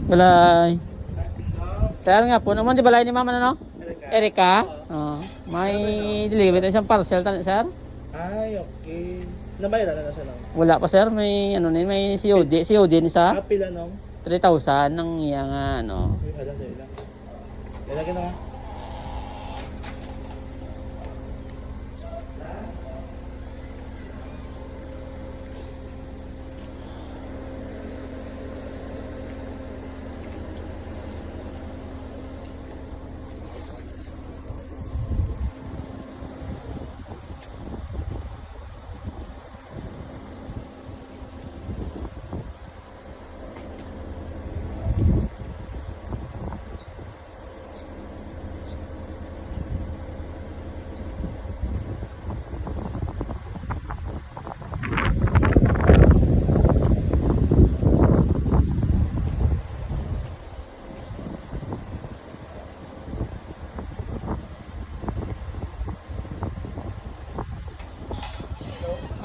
Balay. Sir nga po, naman di balay ni mama na no? Erika? Oh, may delivery tayo isang parcel tani sir? Ay, okay. Nabayaran na siya lang. Wala pa sir, may ano ni, may COD ni sa Pila nung? 3,000 ng iyang ano. Alam na ilang. Lalagyan na nga.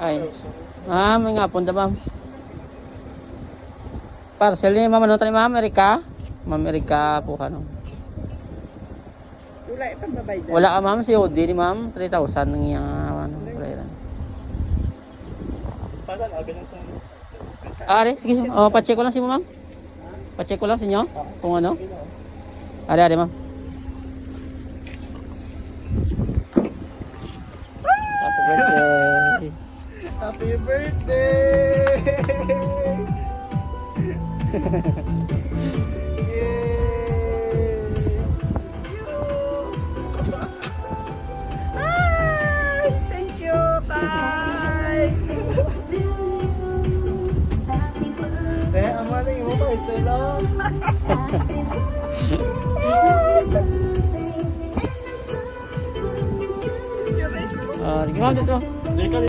Ay. May nga punta ma'am. Parcel ni ma'am ano tani ma'am Erika? Ma'am Erika po ano. Wala itong babaydan. Wala ka ma'am, COD ni ma'am 3,000 ng iyang ano. Bayaran. Para lagyan lang sa... Ari, sige. Oh, pa-check ko lang si ma'am. Pa-check ko lang sa inyo kung ano. Ari ma'am. Happy birthday. Happy birthday! Ay, thank you, Tay. Ang maling mo ba? Ito lang. Sige ma'am dito. Hindi ka